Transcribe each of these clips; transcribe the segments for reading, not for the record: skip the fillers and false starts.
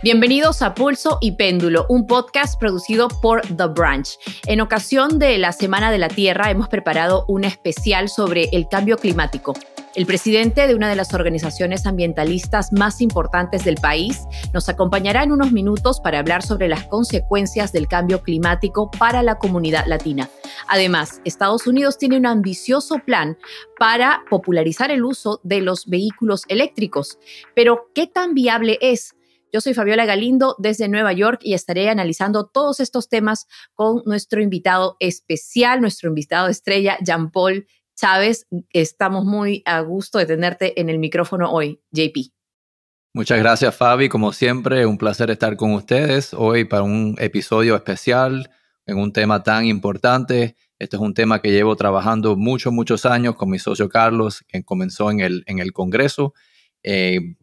Bienvenidos a Pulso y Péndulo, un podcast producido por The Branch. En ocasión de la Semana de la Tierra hemos preparado un especial sobre el cambio climático. El presidente de una de las organizaciones ambientalistas más importantes del país nos acompañará en unos minutos para hablar sobre las consecuencias del cambio climático para la comunidad latina. Además, Estados Unidos tiene un ambicioso plan para popularizar el uso de los vehículos eléctricos. Pero, ¿qué tan viable es? Yo soy Fabiola Galindo desde Nueva York y estaré analizando todos estos temas con nuestro invitado especial, nuestro invitado estrella, Jean-Paul Chávez. Estamos muy a gusto de tenerte en el micrófono hoy, JP. Muchas gracias, Fabi. Como siempre, un placer estar con ustedes hoy para un episodio especial en un tema tan importante. Este es un tema que llevo trabajando muchos años con mi socio Carlos, que comenzó en el Congreso.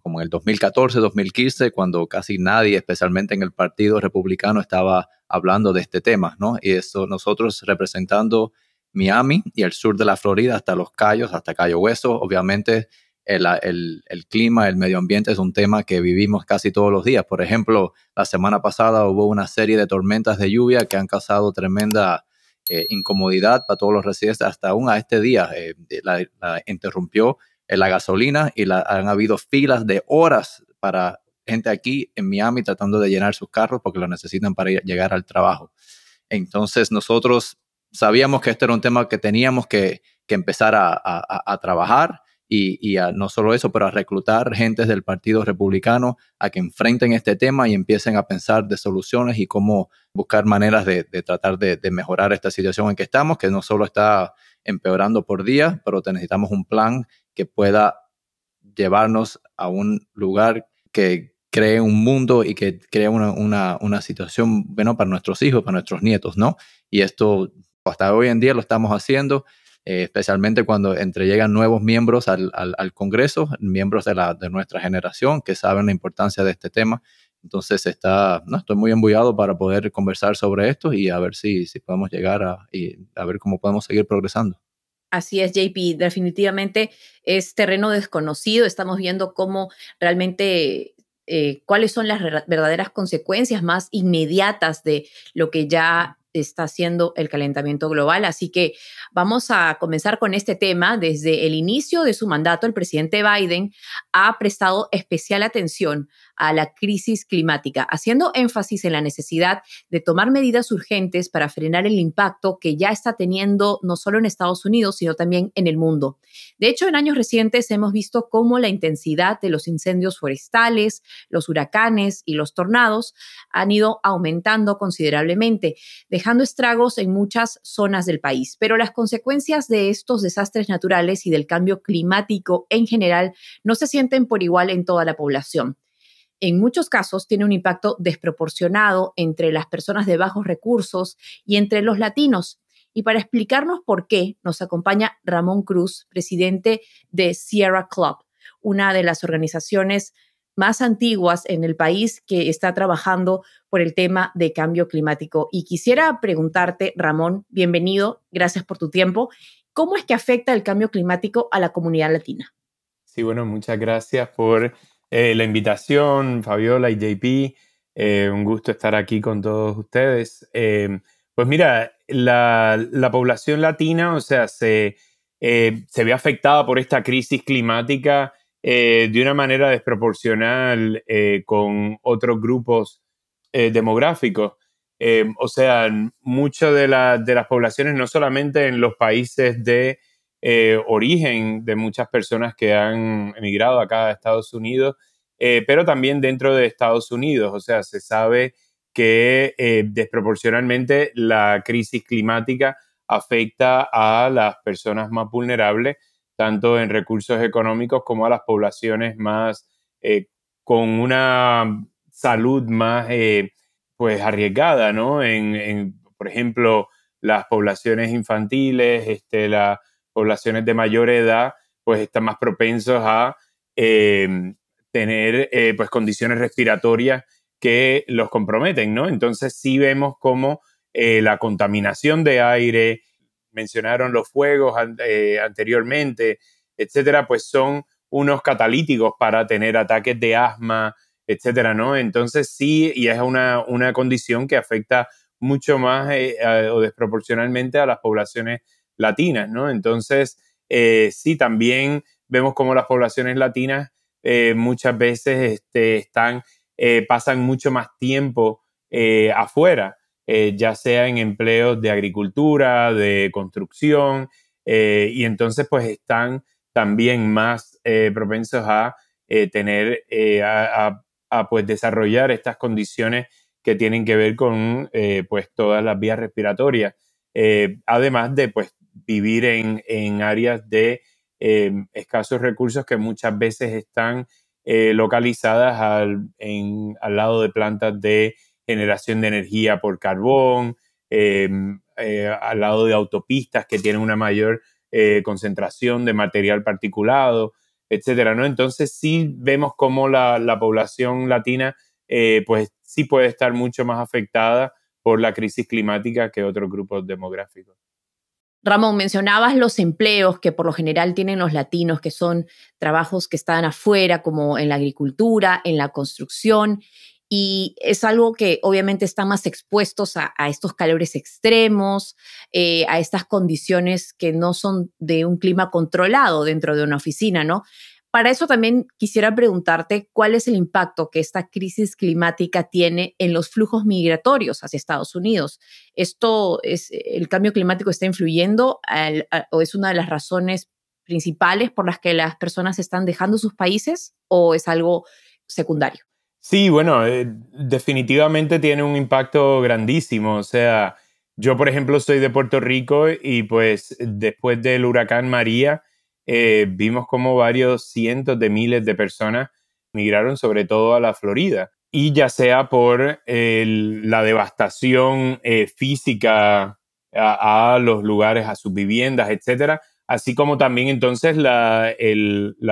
Como en el 2014, 2015, cuando casi nadie, especialmente en el Partido Republicano, estaba hablando de este tema, ¿no? Y eso nosotros representando Miami y el sur de la Florida hasta Los Cayos, hasta Cayo Hueso. Obviamente el clima, el medio ambiente es un tema que vivimos casi todos los días. Por ejemplo, la semana pasada hubo una serie de tormentas de lluvia que han causado tremenda incomodidad para todos los residentes. Hasta aún a este día la interrumpió la gasolina y han habido filas de horas para gente aquí en Miami tratando de llenar sus carros porque lo necesitan para llegar al trabajo. Entonces nosotros sabíamos que este era un tema que teníamos que empezar a trabajar y no solo eso, pero a reclutar gente del Partido Republicano a que enfrenten este tema y empiecen a pensar de soluciones y cómo buscar maneras de tratar de mejorar esta situación en que estamos, que no solo está empeorando por día, pero necesitamos un plan que pueda llevarnos a un lugar que cree un mundo y que cree una situación bueno para nuestros hijos, para nuestros nietos, ¿no? Y esto hasta hoy en día lo estamos haciendo, especialmente cuando llegan nuevos miembros al Congreso, miembros de nuestra generación que saben la importancia de este tema. Entonces estoy muy embullado para poder conversar sobre esto y a ver si podemos llegar a ver cómo podemos seguir progresando. Así es, JP, definitivamente es terreno desconocido. Estamos viendo cómo realmente cuáles son las verdaderas consecuencias más inmediatas de lo que ya está haciendo el calentamiento global. Así que vamos a comenzar con este tema. Desde el inicio de su mandato, el presidente Biden ha prestado especial atención a la crisis climática, haciendo énfasis en la necesidad de tomar medidas urgentes para frenar el impacto que ya está teniendo no solo en Estados Unidos, sino también en el mundo. De hecho, en años recientes hemos visto cómo la intensidad de los incendios forestales, los huracanes y los tornados han ido aumentando considerablemente, dejando estragos en muchas zonas del país. Pero las consecuencias de estos desastres naturales y del cambio climático en general no se sienten por igual en toda la población. En muchos casos tiene un impacto desproporcionado entre las personas de bajos recursos y entre los latinos. Y para explicarnos por qué, nos acompaña Ramón Cruz, presidente de Sierra Club, una de las organizaciones más antiguas en el país que está trabajando por el tema de cambio climático. Y quisiera preguntarte, Ramón, bienvenido, gracias por tu tiempo. ¿Cómo es que afecta el cambio climático a la comunidad latina? Sí, bueno, muchas gracias por la invitación, Fabiola y JP. Un gusto estar aquí con todos ustedes. Pues mira, la población latina, o sea, se ve afectada por esta crisis climática de una manera desproporcional con otros grupos demográficos. O sea, muchas de las poblaciones, no solamente en los países de origen de muchas personas que han emigrado acá a Estados Unidos, pero también dentro de Estados Unidos. O sea, se sabe que desproporcionalmente la crisis climática afecta a las personas más vulnerables, tanto en recursos económicos como a las poblaciones más con una salud más pues arriesgada, ¿no? Por ejemplo, las poblaciones infantiles, las poblaciones de mayor edad, pues están más propensos a tener pues condiciones respiratorias que los comprometen, ¿no? Entonces sí vemos cómo la contaminación de aire, mencionaron los fuegos anteriormente, etcétera, pues son unos catalíticos para tener ataques de asma, etcétera, ¿no? Entonces sí, y es una condición que afecta mucho más o desproporcionalmente a las poblaciones latinas, ¿no? Entonces, sí, también vemos como las poblaciones latinas muchas veces pasan mucho más tiempo afuera, ya sea en empleos de agricultura, de construcción, y entonces pues están también más propensos a tener, pues desarrollar estas condiciones que tienen que ver con pues todas las vías respiratorias, además de pues vivir en áreas de escasos recursos que muchas veces están localizadas al lado de plantas de generación de energía por carbón, al lado de autopistas que tienen una mayor concentración de material particulado, etcétera, ¿no? Entonces sí vemos cómo la población latina pues sí puede estar mucho más afectada por la crisis climática que otros grupos demográficos. Ramón, mencionabas los empleos que por lo general tienen los latinos, que son trabajos que están afuera, como en la agricultura, en la construcción, y es algo que obviamente están más expuestos a estos calores extremos, a estas condiciones que no son de un clima controlado dentro de una oficina, ¿no? Para eso también quisiera preguntarte cuál es el impacto que esta crisis climática tiene en los flujos migratorios hacia Estados Unidos. ¿El cambio climático está influyendo o es una de las razones principales por las que las personas están dejando sus países o es algo secundario? Sí, bueno, definitivamente tiene un impacto grandísimo. O sea, yo, por ejemplo, soy de Puerto Rico y pues después del huracán María, vimos como varios cientos de miles de personas migraron sobre todo a la Florida. Y ya sea por la devastación física a los lugares, a sus viviendas, etcétera, así como también entonces la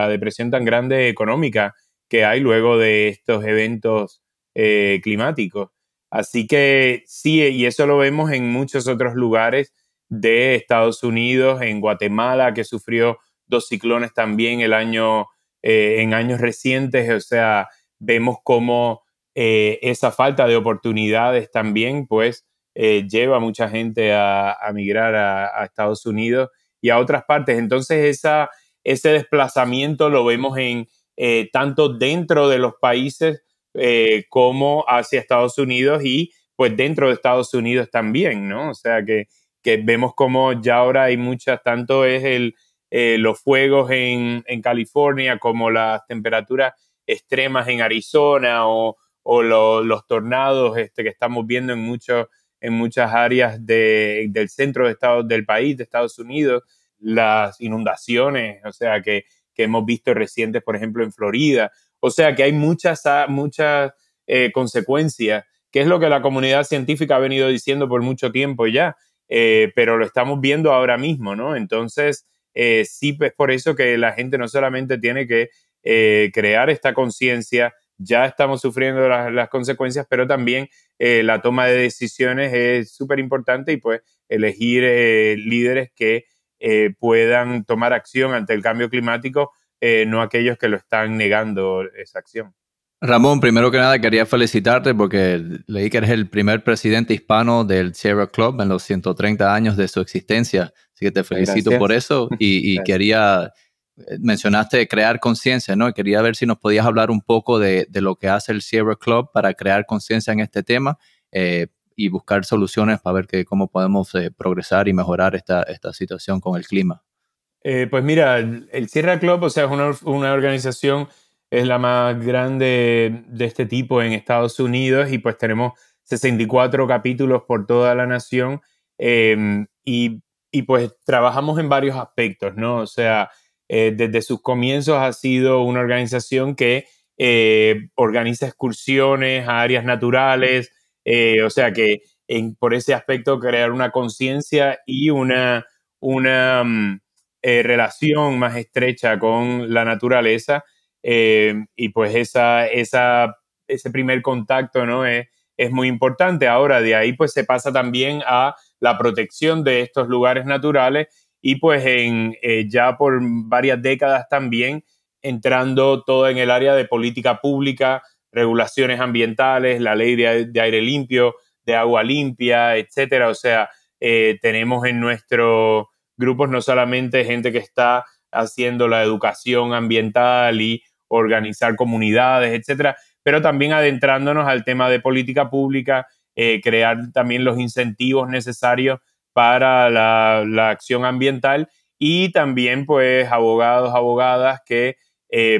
depresión tan grande económica que hay luego de estos eventos climáticos. Así que sí, y eso lo vemos en muchos otros lugares de Estados Unidos, en Guatemala, que sufrió 2 ciclones también en años recientes. O sea, vemos cómo esa falta de oportunidades también pues lleva a mucha gente a migrar a Estados Unidos y a otras partes. Entonces ese desplazamiento lo vemos tanto dentro de los países como hacia Estados Unidos y pues dentro de Estados Unidos también, ¿no? O sea que vemos como ya ahora hay tanto es los fuegos en California como las temperaturas extremas en Arizona o los tornados que estamos viendo en muchas áreas del centro del país, de Estados Unidos, las inundaciones, o sea, que hemos visto recientes, por ejemplo, en Florida. O sea, que hay muchas consecuencias, que es lo que la comunidad científica ha venido diciendo por mucho tiempo ya, pero lo estamos viendo ahora mismo, ¿no? Entonces, sí, es por eso que la gente no solamente tiene que crear esta conciencia, ya estamos sufriendo las consecuencias, pero también la toma de decisiones es súper importante y pues elegir líderes que puedan tomar acción ante el cambio climático, no aquellos que lo están negando esa acción. Ramón, primero que nada quería felicitarte porque leí que eres el primer presidente hispano del Sierra Club en los 130 años de su existencia. Así que te felicito por eso y quería, mencionaste crear conciencia, ¿no? Quería ver si nos podías hablar un poco de lo que hace el Sierra Club para crear conciencia en este tema y buscar soluciones para ver cómo podemos progresar y mejorar esta situación con el clima. Pues mira, el Sierra Club, o sea, es una organización, es la más grande de este tipo en Estados Unidos y pues tenemos 64 capítulos por toda la nación y pues trabajamos en varios aspectos, ¿no? O sea, desde sus comienzos ha sido una organización que organiza excursiones a áreas naturales, o sea que por ese aspecto crear una conciencia y una relación más estrecha con la naturaleza y pues ese primer contacto, ¿no? Es muy importante. Ahora de ahí pues se pasa también a la protección de estos lugares naturales y pues ya por varias décadas también entrando todo en el área de política pública regulaciones ambientales, la ley de aire limpio, de agua limpia, etcétera. O sea, tenemos en nuestros grupos no solamente gente que está haciendo la educación ambiental y organizar comunidades, etcétera, pero también adentrándonos al tema de política pública, crear también los incentivos necesarios para la acción ambiental y también pues abogados, abogadas que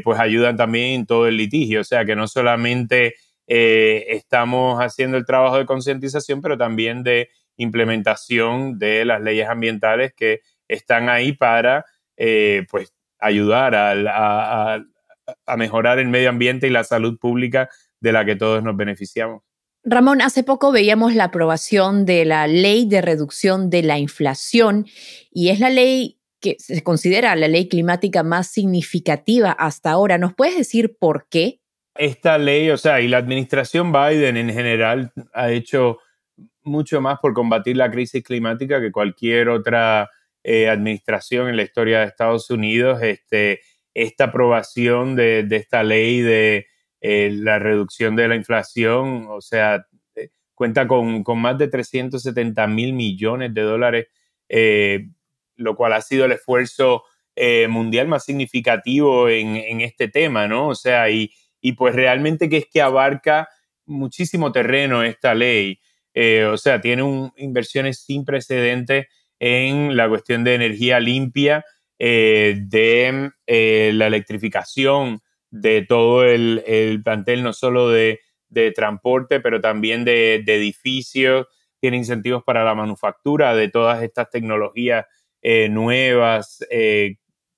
pues ayudan también en todo el litigio. O sea que no solamente estamos haciendo el trabajo de concientización, pero también de implementación de las leyes ambientales que están ahí para pues ayudar a mejorar el medio ambiente y la salud pública de la que todos nos beneficiamos. Ramón, hace poco veíamos la aprobación de la Ley de Reducción de la Inflación y es la ley que se considera la ley climática más significativa hasta ahora. ¿Nos puedes decir por qué? Esta ley, o sea, y la administración Biden en general ha hecho mucho más por combatir la crisis climática que cualquier otra administración en la historia de Estados Unidos. Esta aprobación de esta ley de la reducción de la inflación, o sea, cuenta con más de 370,000 millones de dólares, lo cual ha sido el esfuerzo mundial más significativo en este tema, ¿no? O sea, y pues realmente que es que abarca muchísimo terreno esta ley. O sea, tiene inversiones sin precedentes en la cuestión de energía limpia, de la electrificación de todo el plantel, no solo de transporte, pero también de edificios. Tiene incentivos para la manufactura de todas estas tecnologías nuevas,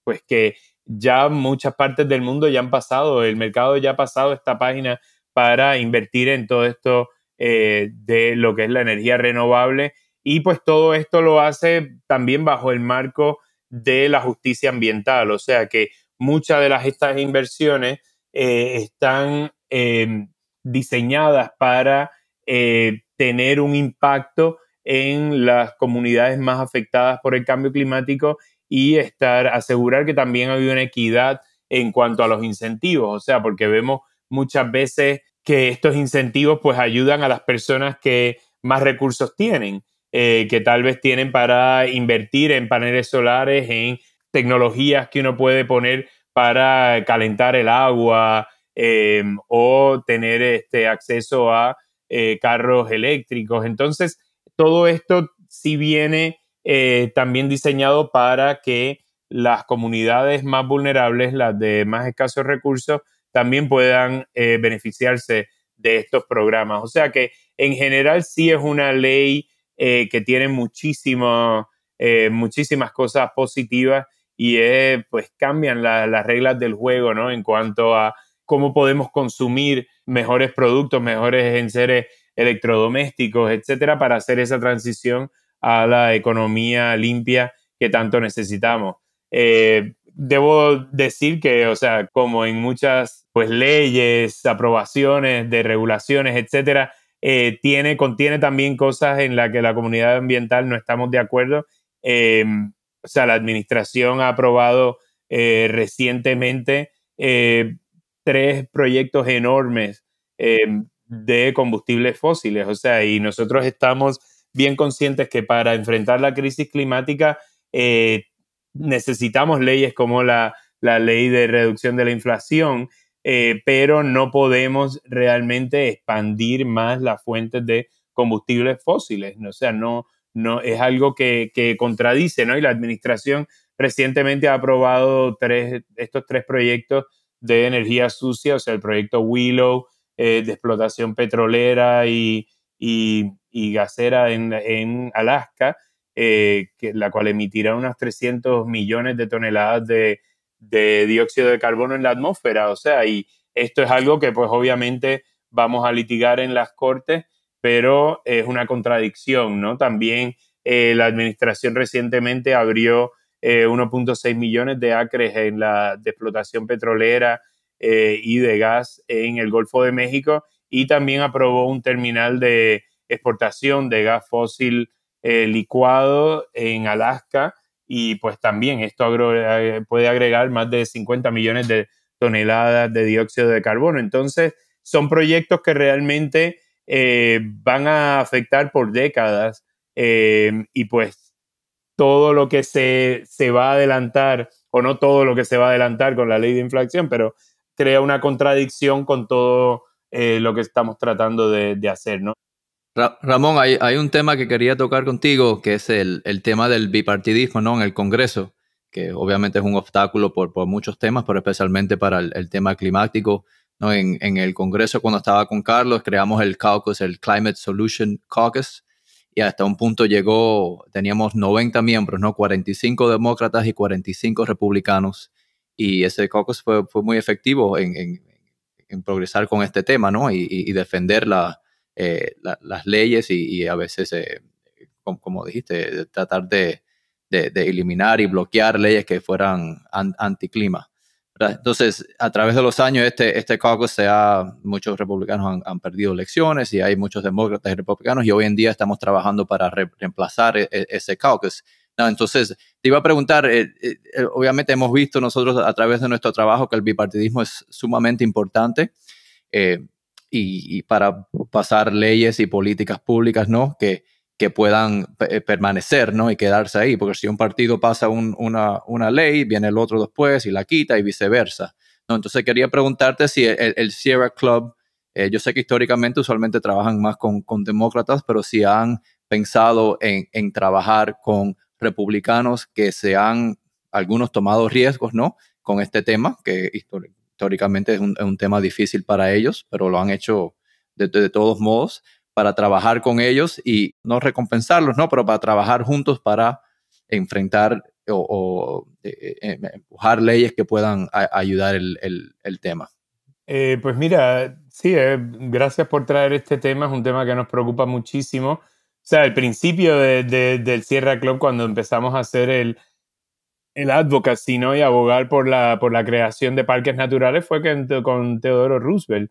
pues que ya muchas partes del mundo ya han pasado, el mercado ya ha pasado esta página para invertir en todo esto de lo que es la energía renovable, y pues todo esto lo hace también bajo el marco de la justicia ambiental. O sea que muchas de estas inversiones están diseñadas para tener un impacto en las comunidades más afectadas por el cambio climático y asegurar que también hay una equidad en cuanto a los incentivos. O sea, porque vemos muchas veces que estos incentivos pues ayudan a las personas que más recursos tienen, que tal vez tienen para invertir en paneles solares, en tecnologías que uno puede poner para calentar el agua o tener acceso a carros eléctricos. Entonces, todo esto sí viene también diseñado para que las comunidades más vulnerables, las de más escasos recursos, también puedan beneficiarse de estos programas. O sea que en general sí es una ley que tiene muchísimas cosas positivas y pues cambian las reglas del juego, ¿no? En cuanto a cómo podemos consumir mejores productos, mejores enseres electrodomésticos, etcétera, para hacer esa transición a la economía limpia que tanto necesitamos. Debo decir que, o sea, como en muchas pues leyes, aprobaciones de regulaciones, etcétera, contiene también cosas en las que la comunidad ambiental no estamos de acuerdo. O sea, la administración ha aprobado recientemente 3 proyectos enormes de combustibles fósiles. O sea, y nosotros estamos bien conscientes que para enfrentar la crisis climática necesitamos leyes como la ley de reducción de la inflación, pero no podemos realmente expandir más las fuentes de combustibles fósiles. O sea, no es algo que contradice, ¿no? Y la administración recientemente ha aprobado estos 3 proyectos de energía sucia, o sea, el proyecto Willow de explotación petrolera y gasera en Alaska, la cual emitirá unas 300 millones de toneladas de dióxido de carbono en la atmósfera. O sea, y esto es algo que pues obviamente vamos a litigar en las cortes, pero es una contradicción, ¿no? También la administración recientemente abrió 1.6 millones de acres de explotación petrolera y de gas en el Golfo de México, y también aprobó un terminal de exportación de gas fósil licuado en Alaska, y pues también esto puede agregar más de 50 millones de toneladas de dióxido de carbono. Entonces, son proyectos que realmente van a afectar por décadas y pues todo lo que se va a adelantar, o no todo lo que se va a adelantar con la ley de inflación, pero crea una contradicción con todo lo que estamos tratando de hacer, ¿no? Ramón, hay un tema que quería tocar contigo, que es el tema del bipartidismo, ¿no? En el Congreso, que obviamente es un obstáculo por muchos temas, pero especialmente para el tema climático, ¿no? En el Congreso, cuando estaba con Carlos, creamos el caucus, el Climate Solution Caucus, y hasta un punto teníamos 90 miembros, ¿no? 45 demócratas y 45 republicanos, y ese caucus fue muy efectivo en progresar con este tema, ¿no? Y defender las leyes y a veces, como dijiste, tratar de eliminar y bloquear leyes que fueran anticlima. ¿Verdad? Entonces, a través de los años, este caucus muchos republicanos han perdido elecciones y hay muchos demócratas y republicanos, y hoy en día estamos trabajando para reemplazar ese caucus. No, entonces, te iba a preguntar, obviamente hemos visto nosotros a través de nuestro trabajo que el bipartidismo es sumamente importante. Y para pasar leyes y políticas públicas, ¿no? que puedan permanecer, ¿no? Y quedarse ahí, porque si un partido pasa una ley, viene el otro después y la quita y viceversa, ¿no? Entonces quería preguntarte si el Sierra Club, yo sé que históricamente usualmente trabajan más con demócratas, pero si han pensado en trabajar con republicanos que se han algunos tomado riesgos, ¿no? Con este tema, que históricamente es un tema difícil para ellos, pero lo han hecho de todos modos, para trabajar con ellos y no recompensarlos, ¿no? Pero para trabajar juntos para enfrentar o empujar leyes que puedan ayudar el tema. Pues mira, sí, gracias por traer este tema, es un tema que nos preocupa muchísimo. O sea, el principio del Sierra Club, cuando empezamos a hacer el advocacy, ¿no? Y abogar por la creación de parques naturales, fue con Theodore Roosevelt.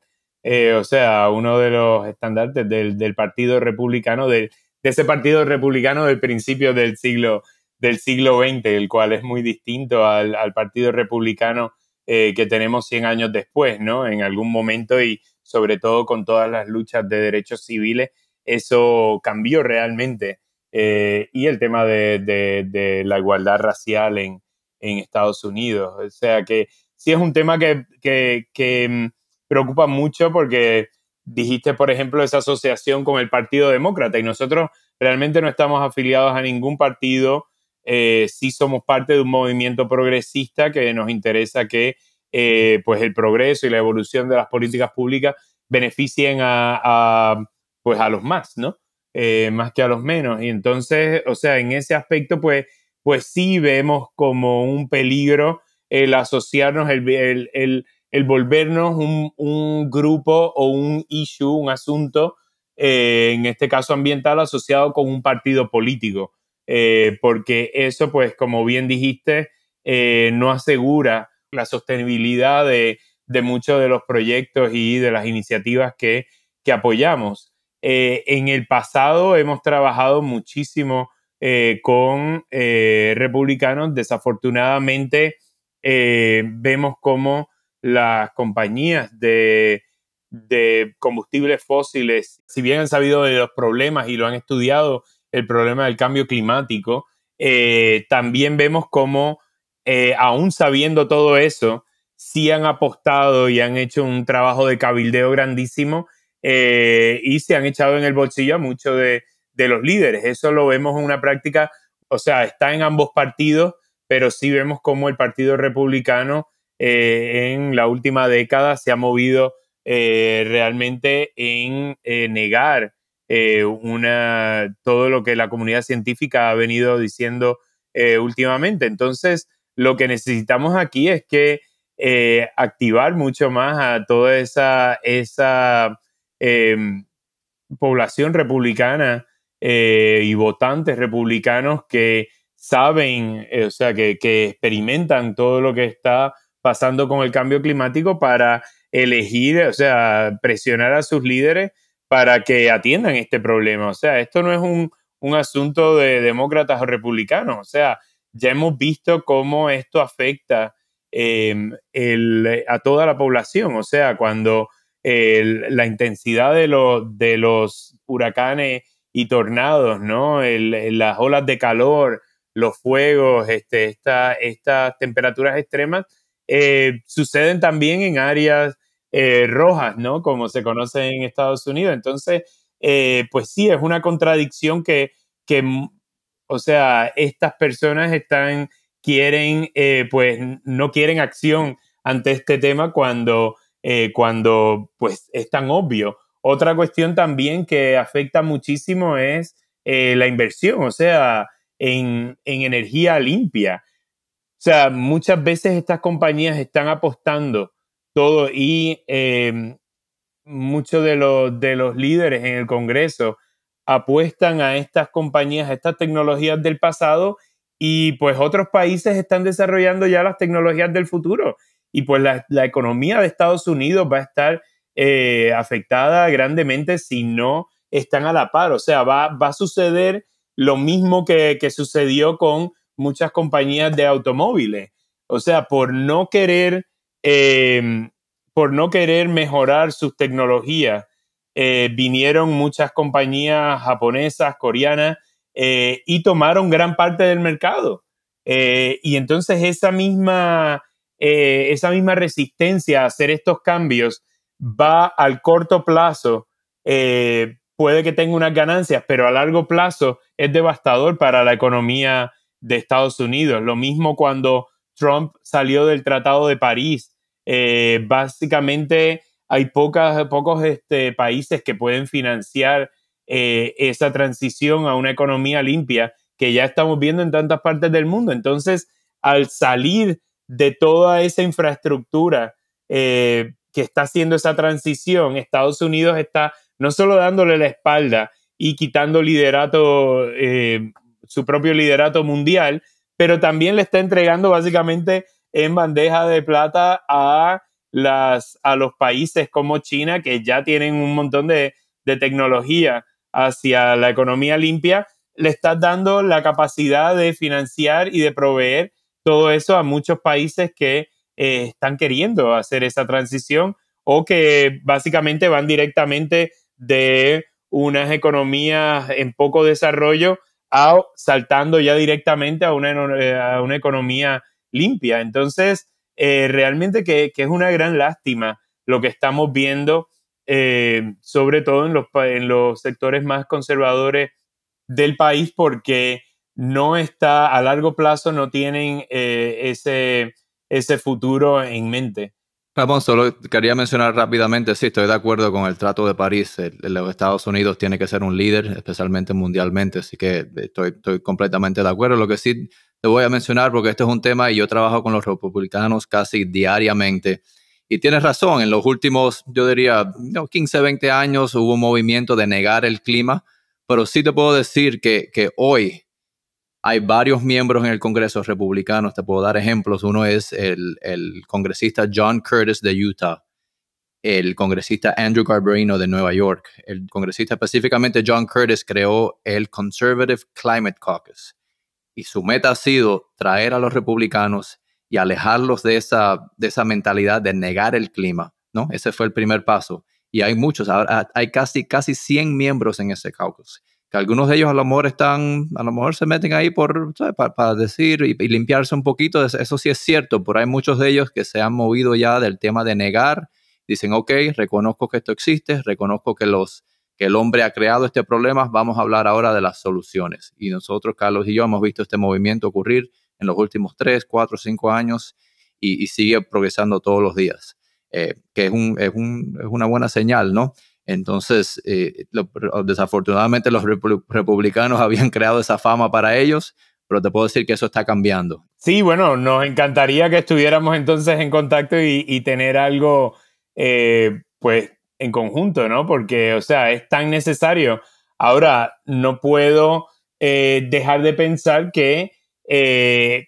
O sea, uno de los estandartes del Partido Republicano, de ese Partido Republicano del principio del siglo XX, el cual es muy distinto al Partido Republicano que tenemos 100 años después, ¿no? En algún momento, y sobre todo con todas las luchas de derechos civiles, eso cambió realmente. Y el tema de la igualdad racial en Estados Unidos. O sea que sí es un tema que preocupa mucho, porque dijiste, por ejemplo, esa asociación con el Partido Demócrata, y nosotros realmente no estamos afiliados a ningún partido. Sí somos parte de un movimiento progresista que nos interesa que pues el progreso y la evolución de las políticas públicas beneficien pues a los más, ¿no? Más que a los menos. Y entonces, o sea, en ese aspecto, pues sí vemos como un peligro el asociarnos, el volvernos un grupo o un issue, un asunto, en este caso ambiental, asociado con un partido político. Porque eso, pues, como bien dijiste, no asegura la sostenibilidad de muchos de los proyectos y de las iniciativas que apoyamos. En el pasado hemos trabajado muchísimo con republicanos. Desafortunadamente, vemos cómo las compañías de combustibles fósiles, si bien han sabido de los problemas y lo han estudiado, el problema del cambio climático, también vemos cómo, aún sabiendo todo eso, sí han apostado y han hecho un trabajo de cabildeo grandísimo, y se han echado en el bolsillo a muchos de los líderes. Eso lo vemos en una práctica, o sea, está en ambos partidos, pero sí vemos cómo el Partido Republicano en la última década se ha movido realmente en negar todo lo que la comunidad científica ha venido diciendo últimamente. Entonces, lo que necesitamos aquí es que activar mucho más a toda esa población republicana y votantes republicanos que saben, o sea, que experimentan todo lo que está pasando con el cambio climático, para elegir, o sea, presionar a sus líderes para que atiendan este problema. O sea, esto no es un asunto de demócratas o republicanos. O sea, ya hemos visto cómo esto afecta a toda la población. O sea, cuando la intensidad de los huracanes y tornados, ¿no? Las olas de calor, los fuegos, estas temperaturas extremas, suceden también en áreas rojas, ¿no? Como se conoce en Estados Unidos. Entonces, pues sí, es una contradicción que o sea, estas personas pues no quieren acción ante este tema cuando pues es tan obvio. Otra cuestión también que afecta muchísimo es la inversión, o sea, en energía limpia. O sea, muchas veces estas compañías están apostando todo y muchos de los líderes en el Congreso apuestan a estas compañías, a estas tecnologías del pasado, y pues otros países están desarrollando ya las tecnologías del futuro. Y pues la economía de Estados Unidos va a estar afectada grandemente si no están a la par. O sea, va a suceder lo mismo que sucedió con muchas compañías de automóviles. O sea, por no querer mejorar sus tecnologías, vinieron muchas compañías japonesas, coreanas, y tomaron gran parte del mercado. Y entonces esa misma resistencia a hacer estos cambios va al corto plazo, puede que tenga unas ganancias, pero a largo plazo es devastador para la economía de Estados Unidos. Lo mismo cuando Trump salió del Tratado de París. Básicamente hay pocos países que pueden financiar esa transición a una economía limpia que ya estamos viendo en tantas partes del mundo. Entonces, al salir de toda esa infraestructura que está haciendo esa transición, Estados Unidos está no solo dándole la espalda y quitando liderato, su propio liderato mundial, pero también le está entregando básicamente en bandeja de plata a los países como China, que ya tienen un montón de tecnología hacia la economía limpia. Le estás dando la capacidad de financiar y de proveer todo eso a muchos países que están queriendo hacer esa transición, o que básicamente van directamente de unas economías en poco desarrollo saltando ya directamente a una economía limpia. Entonces, realmente que es una gran lástima lo que estamos viendo, sobre todo en los sectores más conservadores del país, porque no está a largo plazo, no tienen ese futuro en mente. Ramón, solo quería mencionar rápidamente, sí, estoy de acuerdo con el Trato de París. Los Estados Unidos tiene que ser un líder, especialmente mundialmente, así que estoy completamente de acuerdo. Lo que sí te voy a mencionar, porque este es un tema y yo trabajo con los republicanos casi diariamente, y tienes razón, en los últimos, yo diría, 15, 20 años hubo un movimiento de negar el clima, pero sí te puedo decir que hoy hay varios miembros en el Congreso republicanos, te puedo dar ejemplos. Uno es el congresista John Curtis de Utah, el congresista Andrew Garbarino de Nueva York. El congresista específicamente John Curtis creó el Conservative Climate Caucus, y su meta ha sido traer a los republicanos y alejarlos de esa mentalidad de negar el clima, ¿no? Ese fue el primer paso. Y hay muchos, hay casi 100 miembros en ese caucus, que algunos de ellos a lo mejor se meten ahí para decir y limpiarse un poquito. Eso sí es cierto, pero hay muchos de ellos que se han movido ya del tema de negar. Dicen, ok, reconozco que esto existe, reconozco que el hombre ha creado este problema, vamos a hablar ahora de las soluciones. Y nosotros, Carlos y yo, hemos visto este movimiento ocurrir en los últimos 3, 4, 5 años y sigue progresando todos los días, que es una buena señal, ¿no? Entonces, desafortunadamente los republicanos habían creado esa fama para ellos, pero te puedo decir que eso está cambiando. Sí, bueno, nos encantaría que estuviéramos entonces en contacto y tener algo, pues, en conjunto, ¿no? Porque, o sea, es tan necesario. Ahora, no puedo dejar de pensar que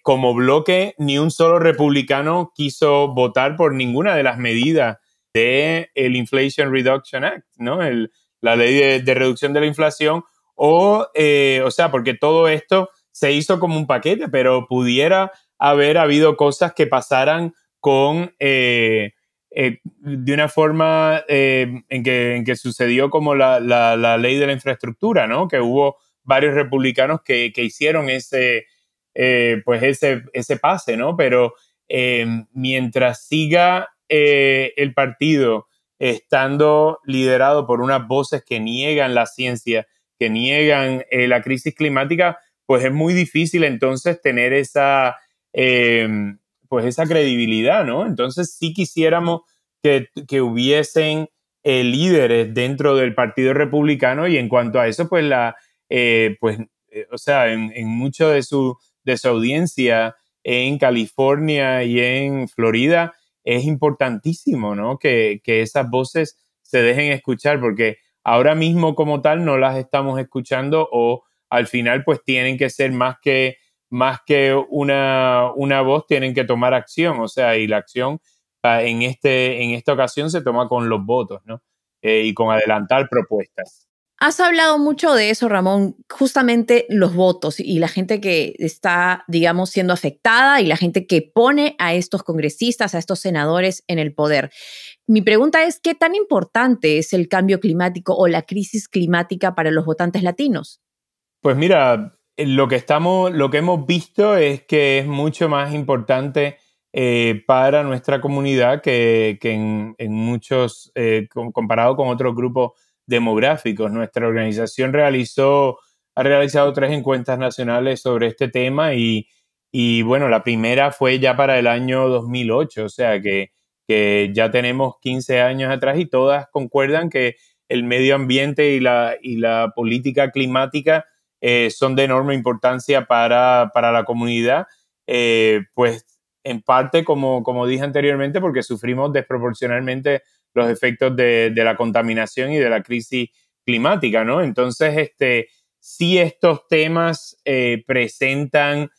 como bloque ni un solo republicano quiso votar por ninguna de las medidas del Inflation Reduction Act, ¿no? La ley de reducción de la inflación, o sea, porque todo esto se hizo como un paquete, pero pudiera haber habido cosas que pasaran con de una forma en que sucedió como la ley de la infraestructura, ¿no? Que hubo varios republicanos que hicieron ese pase, ¿no? Pero mientras siga el partido estando liderado por unas voces que niegan la ciencia, que niegan la crisis climática, pues es muy difícil entonces tener esa credibilidad, ¿no? Entonces sí quisiéramos que hubiesen líderes dentro del Partido Republicano, y en cuanto a eso, pues en mucho de su audiencia en California y en Florida es importantísimo, ¿no? Que esas voces se dejen escuchar, porque ahora mismo como tal no las estamos escuchando, o al final pues tienen que ser más que una voz, tienen que tomar acción, o sea, y la acción en esta ocasión se toma con los votos, ¿no? Y con adelantar propuestas. Has hablado mucho de eso, Ramón, justamente los votos y la gente que está, digamos, siendo afectada y la gente que pone a estos congresistas, a estos senadores en el poder. Mi pregunta es, ¿qué tan importante es el cambio climático o la crisis climática para los votantes latinos? Pues mira, lo que hemos visto es que es mucho más importante para nuestra comunidad que en muchos, comparado con otros grupos demográficos. Nuestra organización ha realizado 3 encuestas nacionales sobre este tema y bueno, la primera fue ya para el año 2008, o sea que ya tenemos 15 años atrás, y todas concuerdan que el medio ambiente y la política climática son de enorme importancia para la comunidad, pues en parte, como dije anteriormente, porque sufrimos desproporcionalmente los efectos de la contaminación y de la crisis climática, ¿no? Entonces, sí, estos temas presentan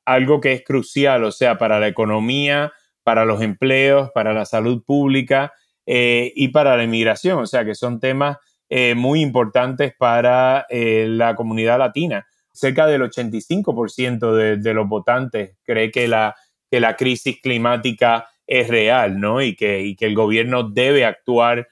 algo que es crucial, o sea, para la economía, para los empleos, para la salud pública y para la inmigración, o sea, que son temas muy importantes para la comunidad latina. Cerca del 85% de los votantes cree que la crisis climática es real, ¿no? Y que el gobierno debe actuar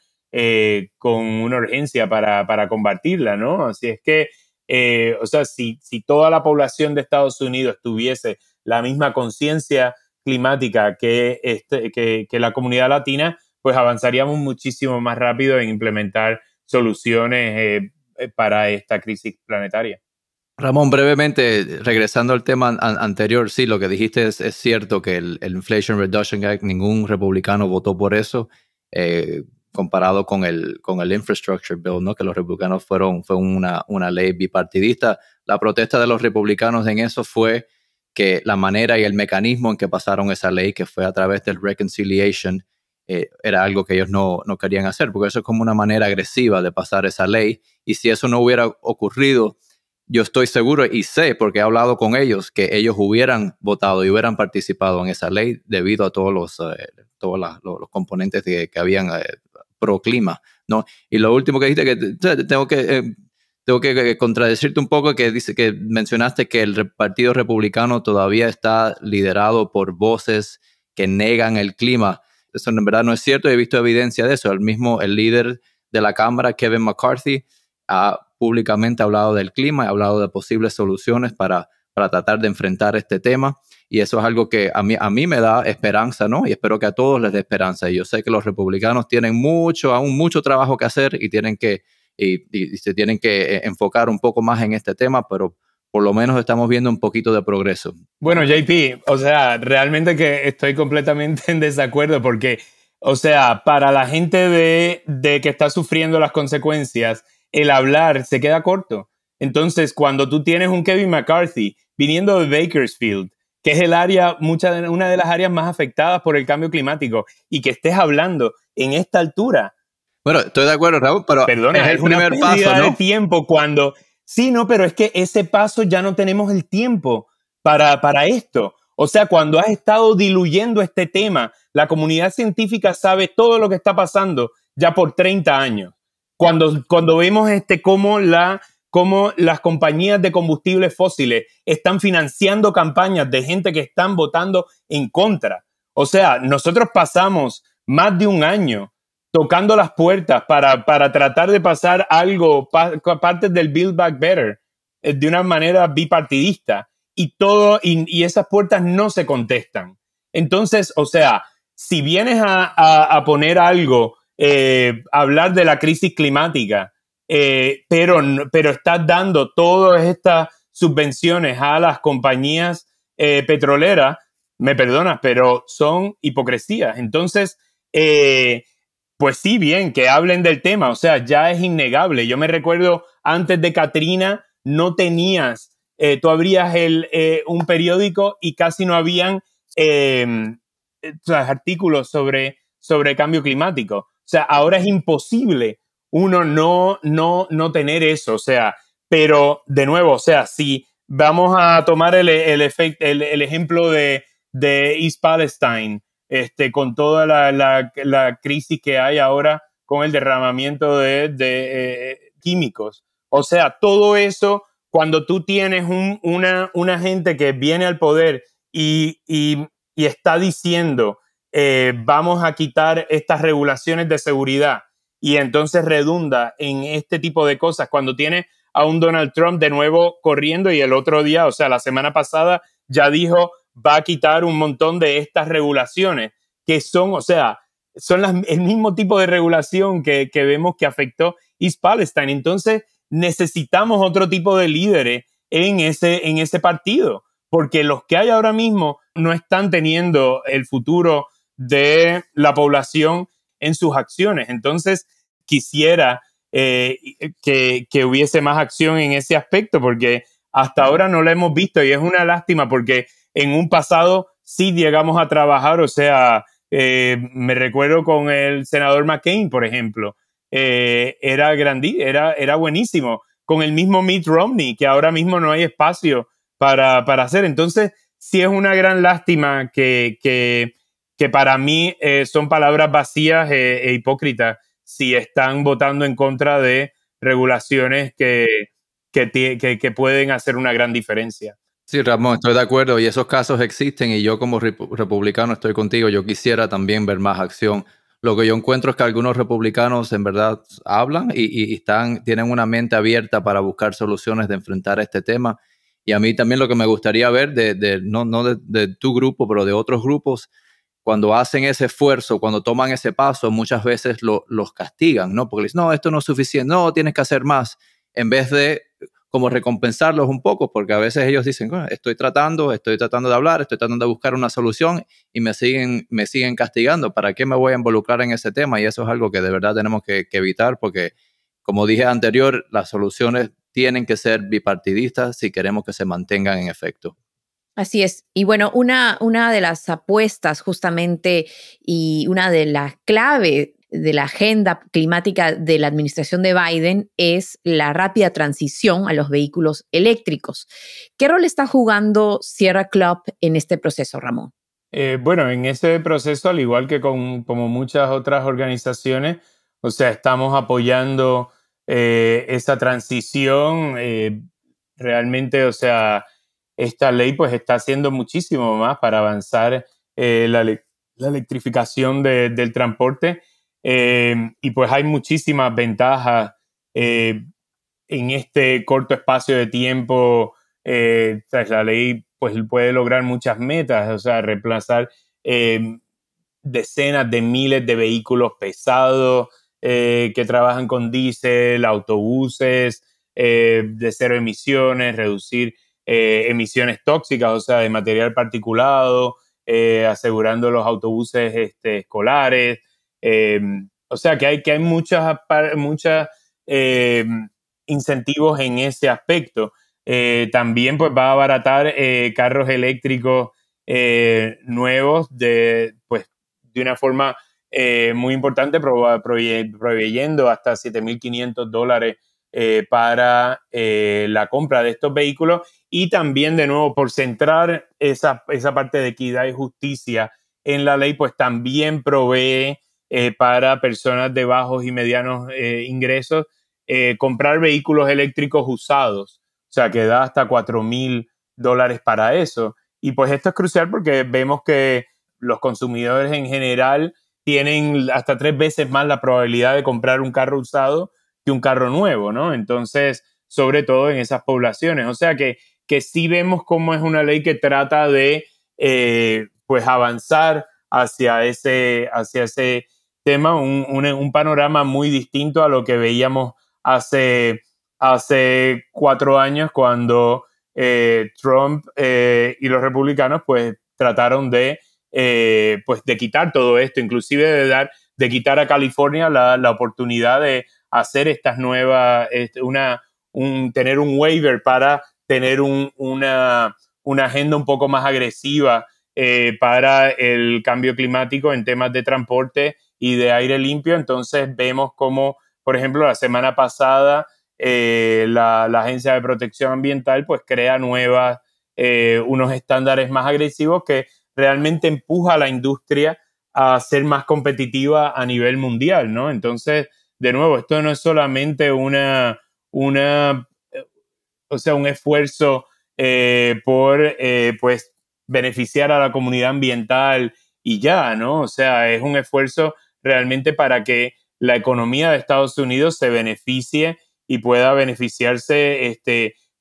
con una urgencia para combatirla, ¿no? Así es que, si toda la población de Estados Unidos tuviese la misma conciencia climática que la comunidad latina, pues avanzaríamos muchísimo más rápido en implementar soluciones para esta crisis planetaria. Ramón, brevemente, regresando al tema anterior, sí, lo que dijiste es cierto, que el Inflation Reduction Act, ningún republicano votó por eso, comparado con el Infrastructure Bill, ¿no? Que los republicanos fue una ley bipartidista. La protesta de los republicanos en eso fue que la manera y el mecanismo en que pasaron esa ley, que fue a través del Reconciliation, era algo que ellos no querían hacer, porque eso es como una manera agresiva de pasar esa ley, y si eso no hubiera ocurrido, yo estoy seguro y sé, porque he hablado con ellos, que ellos hubieran votado y hubieran participado en esa ley debido a todos los componentes que habían pro clima, ¿no? Y lo último que dijiste, que tengo que contradecirte un poco, que dice que mencionaste que el Partido Republicano todavía está liderado por voces que negan el clima. Eso en verdad no es cierto, he visto evidencia de eso. El líder de la Cámara, Kevin McCarthy, ha públicamente hablado del clima, ha hablado de posibles soluciones para tratar de enfrentar este tema, y eso es algo que a mí me da esperanza, ¿no? Y espero que a todos les dé esperanza. Y yo sé que los republicanos tienen aún mucho trabajo que hacer, y se tienen que enfocar un poco más en este tema, pero por lo menos estamos viendo un poquito de progreso. Bueno, JP, o sea, realmente que estoy completamente en desacuerdo, porque, o sea, para la gente de que está sufriendo las consecuencias, el hablar se queda corto. Entonces, cuando tú tienes un Kevin McCarthy viniendo de Bakersfield, que es una de las áreas más afectadas por el cambio climático, y que estés hablando en esta altura. Bueno, estoy de acuerdo, Raúl, pero perdona, es el primer paso, ¿no? De tiempo cuando... Sí, no, pero es que ese paso ya no tenemos el tiempo para esto. O sea, cuando has estado diluyendo este tema, la comunidad científica sabe todo lo que está pasando ya por 30 años. Cuando vemos cómo las compañías de combustibles fósiles están financiando campañas de gente que están votando en contra. O sea, nosotros pasamos más de un año tocando las puertas para tratar de pasar algo, partes del Build Back Better, de una manera bipartidista, y esas puertas no se contestan. Entonces, o sea, si vienes a poner algo, hablar de la crisis climática, pero estás dando todas estas subvenciones a las compañías petroleras, me perdonas, pero son hipocresías. Entonces, pues sí, bien, que hablen del tema, o sea, ya es innegable. Yo me recuerdo antes de Katrina, no tenías, tú abrías un periódico y casi no habían artículos sobre cambio climático. O sea, ahora es imposible uno no tener eso, o sea, pero de nuevo, o sea, si vamos a tomar el ejemplo de East Palestine, con toda la crisis que hay ahora con el derramamiento de químicos. O sea, todo eso, cuando tú tienes una gente que viene al poder y está diciendo, vamos a quitar estas regulaciones de seguridad, y entonces redunda en este tipo de cosas, cuando tiene a un Donald Trump de nuevo corriendo, y el otro día, o sea, la semana pasada, ya dijo, va a quitar un montón de estas regulaciones, que son, o sea, son el mismo tipo de regulación que vemos que afectó East Palestine. Entonces, necesitamos otro tipo de líderes en ese partido, porque los que hay ahora mismo no están teniendo el futuro de la población en sus acciones. Entonces, quisiera que hubiese más acción en ese aspecto, porque hasta ahora no lo hemos visto, y es una lástima porque en un pasado sí llegamos a trabajar. O sea, me recuerdo con el senador McCain, por ejemplo, era buenísimo, con el mismo Mitt Romney, que ahora mismo no hay espacio para hacer. Entonces, sí es una gran lástima que para mí son palabras vacías e hipócritas si están votando en contra de regulaciones que pueden hacer una gran diferencia. Sí, Ramón, estoy de acuerdo, y esos casos existen, y yo como republicano estoy contigo. Yo quisiera también ver más acción. Lo que yo encuentro es que algunos republicanos en verdad hablan y tienen una mente abierta para buscar soluciones de enfrentar este tema. Y a mí también lo que me gustaría ver, no de tu grupo, pero de otros grupos, cuando hacen ese esfuerzo, cuando toman ese paso, muchas veces los castigan, ¿no? Porque dicen, no, esto no es suficiente, no, tienes que hacer más, en vez de como recompensarlos un poco, porque a veces ellos dicen, bueno, estoy tratando de hablar, estoy tratando de buscar una solución, y me siguen castigando. ¿Para qué me voy a involucrar en ese tema? Y eso es algo que de verdad tenemos que evitar, porque, como dije anterior, las soluciones tienen que ser bipartidistas si queremos que se mantengan en efecto. Así es. Y bueno, una de las apuestas justamente y una de las claves de la agenda climática de la administración de Biden es la rápida transición a los vehículos eléctricos. ¿Qué rol está jugando Sierra Club en este proceso, Ramón? Bueno, en ese proceso, al igual que como muchas otras organizaciones, o sea, estamos apoyando esa transición. Realmente, o sea, esta ley pues está haciendo muchísimo más para avanzar la electrificación del transporte, y pues hay muchísimas ventajas en este corto espacio de tiempo. La ley pues puede lograr muchas metas, o sea, reemplazar decenas de miles de vehículos pesados que trabajan con diésel, autobuses de cero emisiones, reducir emisiones tóxicas, o sea, de material particulado, asegurando los autobuses escolares. O sea, que hay muchas incentivos en ese aspecto. También pues va a abaratar carros eléctricos nuevos de una forma muy importante, proveyendo hasta $7,500 para la compra de estos vehículos. Y también, de nuevo, por centrar esa parte de equidad y justicia en la ley, pues también provee para personas de bajos y medianos ingresos comprar vehículos eléctricos usados. O sea, que da hasta $4,000 para eso. Y pues esto es crucial porque vemos que los consumidores en general tienen hasta 3 veces más la probabilidad de comprar un carro usado que un carro nuevo, ¿no? Entonces, sobre todo en esas poblaciones. O sea que sí vemos cómo es una ley que trata de pues avanzar hacia ese tema, un panorama muy distinto a lo que veíamos hace 4 años cuando Trump y los republicanos pues trataron de quitar todo esto, inclusive de quitar a California la oportunidad de hacer estas nuevas, tener un waiver para tener una agenda un poco más agresiva para el cambio climático en temas de transporte y de aire limpio. Entonces vemos como, por ejemplo, la semana pasada la Agencia de Protección Ambiental pues crea unos estándares más agresivos que realmente empuja a la industria a ser más competitiva a nivel mundial, ¿no? Entonces, de nuevo, esto no es solamente un esfuerzo por pues beneficiar a la comunidad ambiental y ya, ¿no? O sea, es un esfuerzo realmente para que la economía de Estados Unidos se beneficie y pueda beneficiarse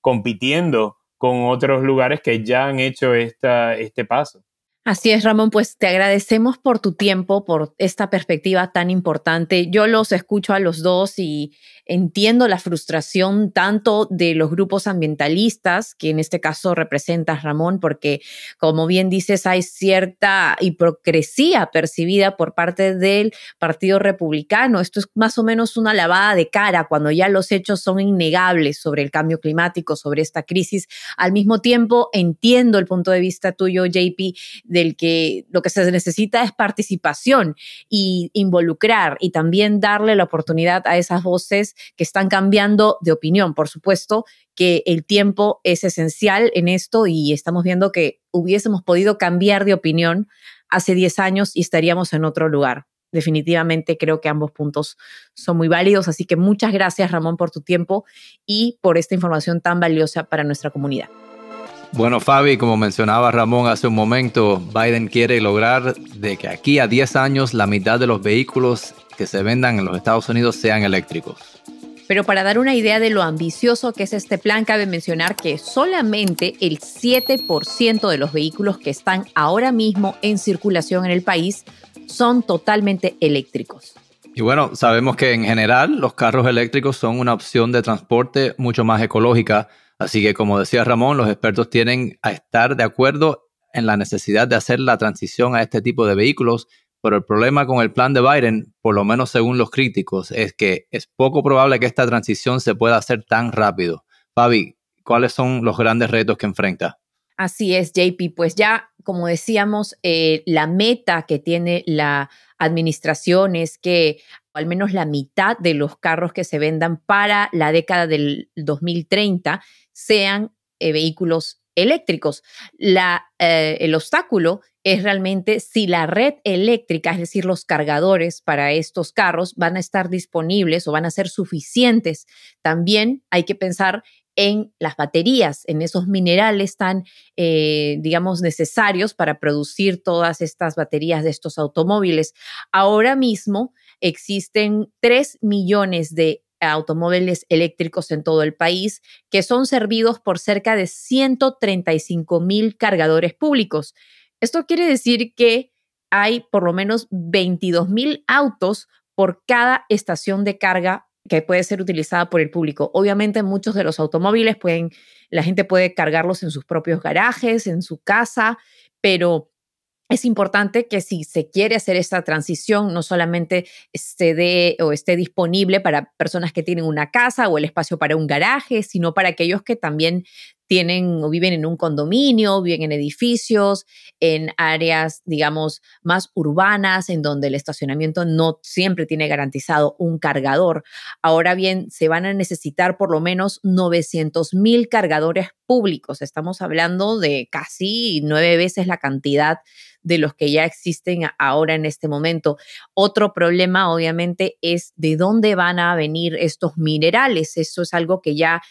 compitiendo con otros lugares que ya han hecho este paso. Así es, Ramón, pues te agradecemos por tu tiempo, por esta perspectiva tan importante. Yo los escucho a los dos y entiendo la frustración tanto de los grupos ambientalistas, que en este caso representas, Ramón, porque como bien dices, hay cierta hipocresía percibida por parte del Partido Republicano. Esto es más o menos una lavada de cara cuando ya los hechos son innegables sobre el cambio climático, sobre esta crisis. Al mismo tiempo, entiendo el punto de vista tuyo, JP, del que lo que se necesita es participación y involucrar y también darle la oportunidad a esas voces que están cambiando de opinión. Por supuesto que el tiempo es esencial en esto y estamos viendo que hubiésemos podido cambiar de opinión hace 10 años y estaríamos en otro lugar. Definitivamente creo que ambos puntos son muy válidos, así que muchas gracias, Ramón, por tu tiempo y por esta información tan valiosa para nuestra comunidad. Bueno, Fabi, como mencionaba Ramón hace un momento, Biden quiere lograr de que aquí a 10 años la mitad de los vehículos que se vendan en los Estados Unidos sean eléctricos. Pero para dar una idea de lo ambicioso que es este plan, cabe mencionar que solamente el 7% de los vehículos que están ahora mismo en circulación en el país son totalmente eléctricos. Y bueno, sabemos que en general los carros eléctricos son una opción de transporte mucho más ecológica. Así que, como decía Ramón, los expertos tienen a estar de acuerdo en la necesidad de hacer la transición a este tipo de vehículos, pero el problema con el plan de Biden, por lo menos según los críticos, es que es poco probable que esta transición se pueda hacer tan rápido. Fabi, ¿cuáles son los grandes retos que enfrenta? Así es, JP. Pues ya, como decíamos, la meta que tiene la administración es que al menos la mitad de los carros que se vendan para la década del 2030 sean vehículos eléctricos. El obstáculo es realmente si la red eléctrica, es decir, los cargadores para estos carros van a estar disponibles o van a ser suficientes. También hay que pensar en las baterías, en esos minerales tan, digamos, necesarios para producir todas estas baterías de estos automóviles. Ahora mismo existen 3 millones de automóviles eléctricos en todo el país que son servidos por cerca de 135,000 cargadores públicos. Esto quiere decir que hay por lo menos 22,000 autos por cada estación de carga que puede ser utilizada por el público. Obviamente muchos de los automóviles la gente puede cargarlos en sus propios garajes, en su casa, pero es importante que si se quiere hacer esta transición, no solamente esté disponible para personas que tienen una casa o el espacio para un garaje, sino para aquellos que también tienen o viven en un condominio, viven en edificios, en áreas, digamos, más urbanas, en donde el estacionamiento no siempre tiene garantizado un cargador. Ahora bien, se van a necesitar por lo menos 900,000 cargadores públicos. Estamos hablando de casi 9 veces la cantidad de los que ya existen ahora en este momento. Otro problema, obviamente, es de dónde van a venir estos minerales. Eso es algo que ya,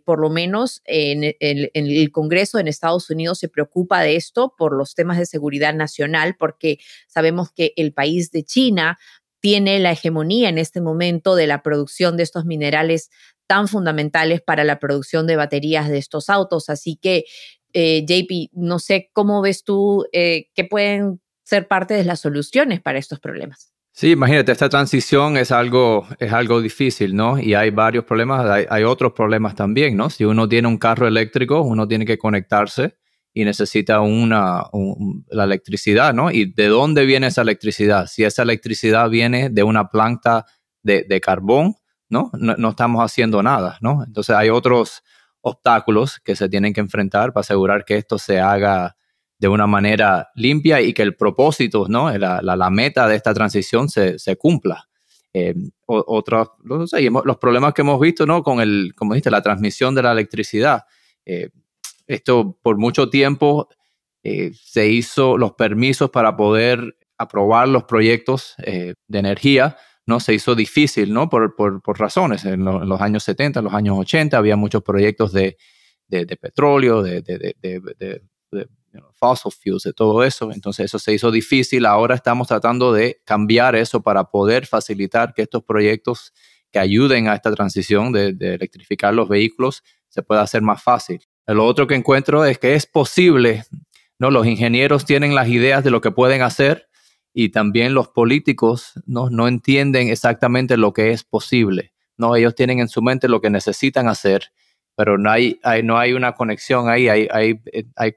por lo menos, en el Congreso en Estados Unidos se preocupa de esto por los temas de seguridad nacional, porque sabemos que el país de China tiene la hegemonía en este momento de la producción de estos minerales tan fundamentales para la producción de baterías de estos autos. Así que, JP, no sé cómo ves tú qué pueden ser parte de las soluciones para estos problemas. Sí, imagínate, esta transición es algo difícil, ¿no? Y hay varios problemas, hay otros problemas también, ¿no? Si uno tiene un carro eléctrico, uno tiene que conectarse y necesita la electricidad, ¿no? ¿Y de dónde viene esa electricidad? Si esa electricidad viene de una planta de carbón, ¿no? No estamos haciendo nada, ¿no? Entonces hay otros obstáculos que se tienen que enfrentar para asegurar que esto se haga de una manera limpia y que el propósito, ¿no? La meta de esta transición se cumpla. Los problemas que hemos visto, ¿no? Con como dijiste, la transmisión de la electricidad. Esto por mucho tiempo se hizo los permisos para poder aprobar los proyectos de energía, ¿no? Se hizo difícil, ¿no? Por razones. En los años 70, en los años 80 había muchos proyectos de petróleo, de fossil fuels, de todo eso. Entonces eso se hizo difícil. Ahora estamos tratando de cambiar eso para poder facilitar que estos proyectos que ayuden a esta transición de electrificar los vehículos se pueda hacer más fácil. Lo otro que encuentro es que es posible, ¿no? Los ingenieros tienen las ideas de lo que pueden hacer y también los políticos no entienden exactamente lo que es posible, ¿no? Ellos tienen en su mente lo que necesitan hacer, pero no hay una conexión ahí, hay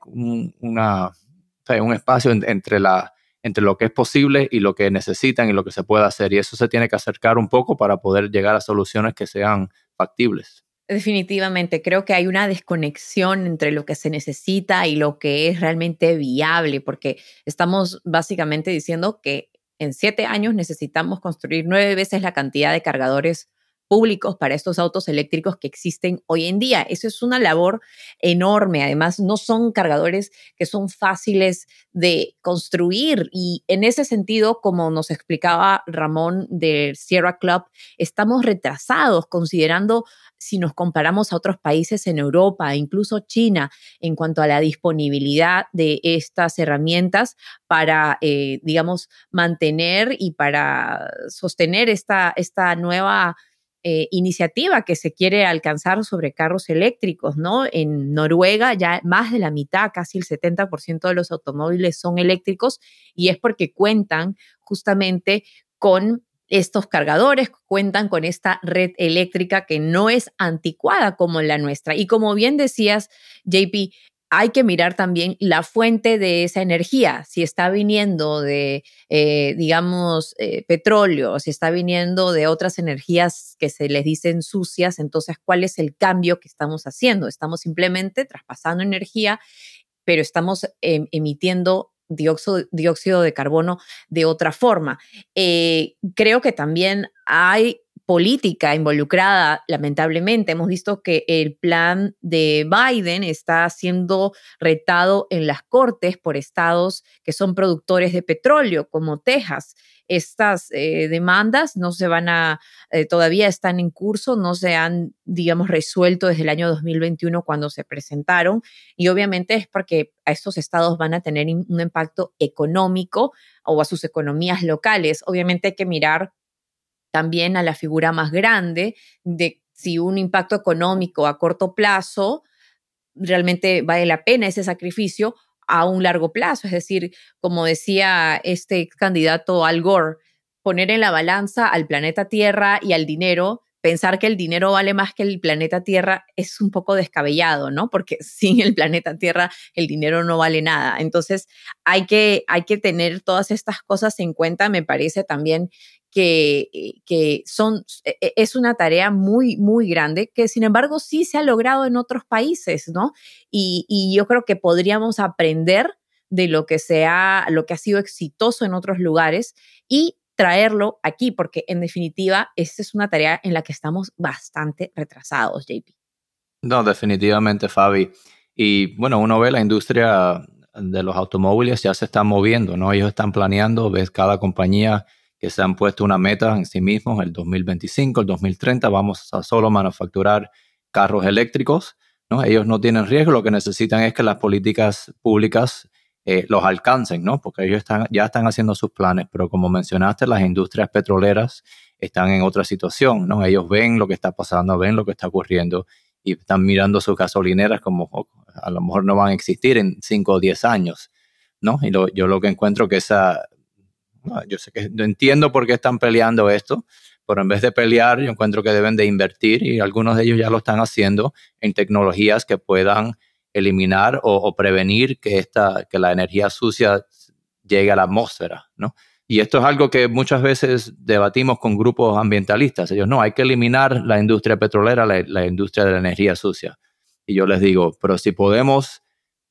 un espacio entre lo que es posible y lo que necesitan y lo que se puede hacer, y eso se tiene que acercar un poco para poder llegar a soluciones que sean factibles. Definitivamente, creo que hay una desconexión entre lo que se necesita y lo que es realmente viable, porque estamos básicamente diciendo que en 7 años necesitamos construir 9 veces la cantidad de cargadores públicos para estos autos eléctricos que existen hoy en día. Eso es una labor enorme. Además, no son cargadores que son fáciles de construir. Y en ese sentido, como nos explicaba Ramón del Sierra Club, estamos retrasados considerando si nos comparamos a otros países en Europa, incluso China, en cuanto a la disponibilidad de estas herramientas para, digamos, mantener y para sostener esta nueva iniciativa que se quiere alcanzar sobre carros eléctricos, ¿no? En Noruega ya más de la mitad, casi el 70% de los automóviles son eléctricos, y es porque cuentan justamente con estos cargadores, cuentan con esta red eléctrica que no es anticuada como la nuestra. Y como bien decías, JP, hay que mirar también la fuente de esa energía, si está viniendo de, digamos, petróleo, si está viniendo de otras energías que se les dicen sucias. Entonces, ¿cuál es el cambio que estamos haciendo? Estamos simplemente traspasando energía, pero estamos emitiendo dióxido de carbono de otra forma. Creo que también hay política involucrada, lamentablemente. Hemos visto que el plan de Biden está siendo retado en las cortes por estados que son productores de petróleo, como Texas. Estas demandas no se van todavía están en curso, no se han, digamos, resuelto desde el año 2021 cuando se presentaron, y obviamente es porque a estos estados van a tener un impacto económico o a sus economías locales. Obviamente hay que mirar también a la figura más grande de si un impacto económico a corto plazo realmente vale la pena ese sacrificio a un largo plazo. Es decir, como decía este candidato Al Gore, poner en la balanza al planeta Tierra y al dinero, pensar que el dinero vale más que el planeta Tierra es un poco descabellado, ¿no? Porque sin el planeta Tierra el dinero no vale nada. Entonces hay que tener todas estas cosas en cuenta. Me parece también que es una tarea muy, muy grande, que sin embargo sí se ha logrado en otros países, ¿no? Y yo creo que podríamos aprender de lo que ha sido exitoso en otros lugares y traerlo aquí, porque en definitiva esta es una tarea en la que estamos bastante retrasados, JP. No, definitivamente, Fabi. Y bueno, uno ve la industria de los automóviles ya se está moviendo, ¿no? Ellos están planeando, ves cada compañía que se han puesto una meta en sí mismos, el 2025, el 2030, vamos a solo manufacturar carros eléctricos, ¿no? Ellos no tienen riesgo, lo que necesitan es que las políticas públicas los alcancen, ¿no? Porque ellos ya están haciendo sus planes, pero como mencionaste, las industrias petroleras están en otra situación, ¿no? Ellos ven lo que está pasando, ven lo que está ocurriendo y están mirando sus gasolineras como a lo mejor no van a existir en 5 o 10 años, ¿no? Y yo lo que encuentro que yo sé que no entiendo por qué están peleando esto, pero en vez de pelear, yo encuentro que deben de invertir y algunos de ellos ya lo están haciendo en tecnologías que puedan eliminar o prevenir que la energía sucia llegue a la atmósfera, ¿no? Y esto es algo que muchas veces debatimos con grupos ambientalistas. Ellos, no, hay que eliminar la industria petrolera, la industria de la energía sucia. Y yo les digo, pero si podemos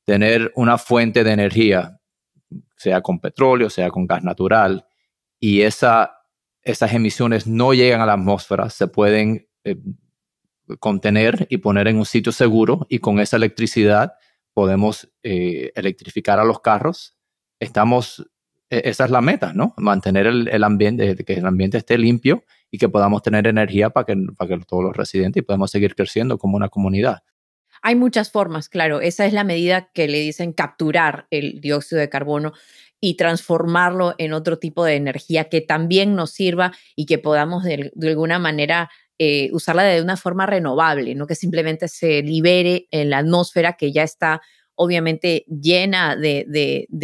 tener una fuente de energía, sea con petróleo, sea con gas natural, y esas emisiones no llegan a la atmósfera, se pueden contener y poner en un sitio seguro, y con esa electricidad podemos electrificar a los carros. Esa es la meta, ¿no? Mantener el ambiente, que el ambiente esté limpio y que podamos tener energía para que todos los residentes y podamos seguir creciendo como una comunidad. Hay muchas formas, claro. Esa es la medida que le dicen capturar el dióxido de carbono y transformarlo en otro tipo de energía que también nos sirva y que podamos de alguna manera usarla de una forma renovable, no que simplemente se libere en la atmósfera que ya está obviamente llena de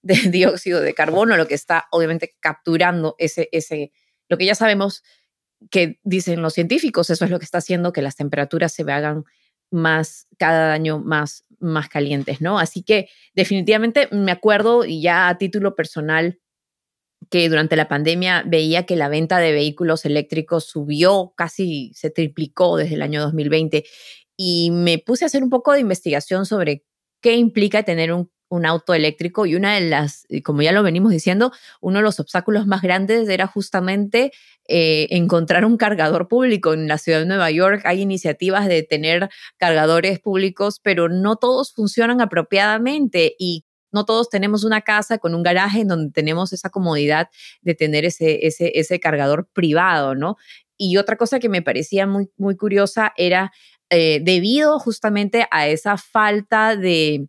dióxido de carbono, lo que está obviamente capturando lo que ya sabemos que dicen los científicos, eso es lo que está haciendo que las temperaturas se hagan cada año más calientes, ¿no? Así que definitivamente me acuerdo, y ya a título personal, que durante la pandemia veía que la venta de vehículos eléctricos subió, casi se triplicó desde el año 2020, y me puse a hacer un poco de investigación sobre qué implica tener un auto eléctrico, y una de las, como ya lo venimos diciendo, uno de los obstáculos más grandes era justamente encontrar un cargador público. En la ciudad de Nueva York hay iniciativas de tener cargadores públicos, pero no todos funcionan apropiadamente y no todos tenemos una casa con un garaje en donde tenemos esa comodidad de tener ese cargador privado, ¿no? Y otra cosa que me parecía muy, muy curiosa era debido justamente a esa falta de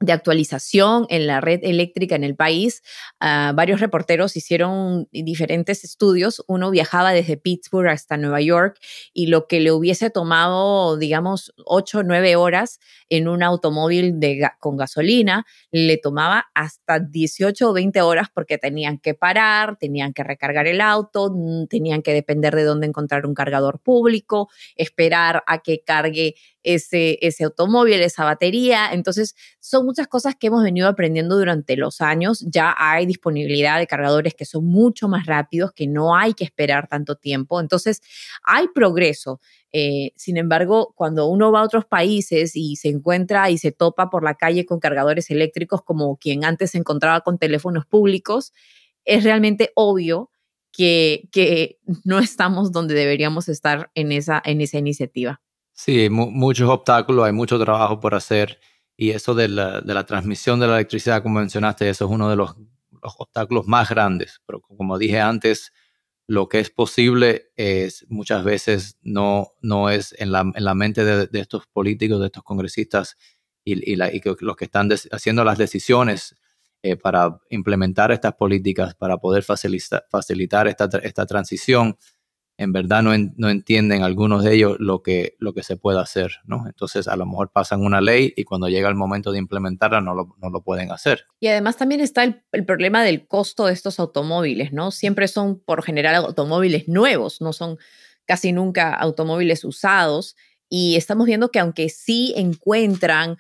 actualización en la red eléctrica en el país, varios reporteros hicieron diferentes estudios. Uno viajaba desde Pittsburgh hasta Nueva York y lo que le hubiese tomado, digamos, 8 o 9 horas en un automóvil con gasolina, le tomaba hasta 18 o 20 horas porque tenían que parar, tenían que recargar el auto, tenían que depender de dónde encontrar un cargador público, esperar a que cargue ese automóvil, esa batería. Entonces, son muchas cosas que hemos venido aprendiendo durante los años. Ya hay disponibilidad de cargadores que son mucho más rápidos, que no hay que esperar tanto tiempo. Entonces, hay progreso. Sin embargo, cuando uno va a otros países y se encuentra y se topa por la calle con cargadores eléctricos como quien antes se encontraba con teléfonos públicos, es realmente obvio que no estamos donde deberíamos estar en esa iniciativa. Sí, muchos obstáculos, hay mucho trabajo por hacer y eso de la transmisión de la electricidad, como mencionaste, eso es uno de los obstáculos más grandes. Pero como dije antes, lo que es posible muchas veces no es en la mente de estos políticos, de estos congresistas y que los que están haciendo las decisiones para implementar estas políticas, para poder facilitar esta transición. En verdad no entienden algunos de ellos lo que se puede hacer, ¿no? Entonces a lo mejor pasan una ley y cuando llega el momento de implementarla no lo pueden hacer. Y además también está el problema del costo de estos automóviles, ¿no? Siempre son por general automóviles nuevos, no son casi nunca automóviles usados. Y estamos viendo que aunque sí encuentran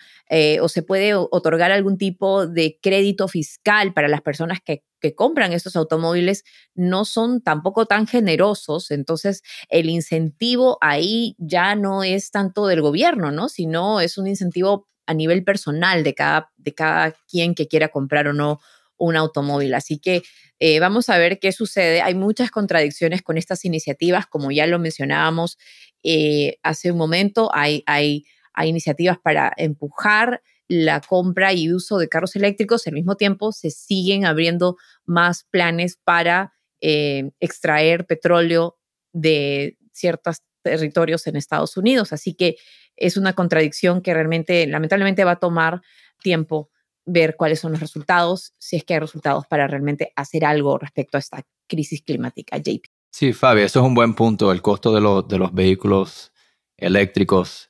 o se puede otorgar algún tipo de crédito fiscal para las personas que compran estos automóviles, no son tampoco tan generosos. Entonces, el incentivo ahí ya no es tanto del gobierno, ¿no? Sino es un incentivo a nivel personal de cada quien que quiera comprar o no un automóvil. Así que vamos a ver qué sucede. Hay muchas contradicciones con estas iniciativas, como ya lo mencionábamos hace un momento. Hay iniciativas para empujar la compra y uso de carros eléctricos. Al mismo tiempo, se siguen abriendo más planes para extraer petróleo de ciertas territorios en Estados Unidos. Así que es una contradicción que realmente, lamentablemente, va a tomar tiempo ver cuáles son los resultados, si es que hay resultados para realmente hacer algo respecto a esta crisis climática, JP. Sí, Fabi, eso es un buen punto. El costo de los vehículos eléctricos,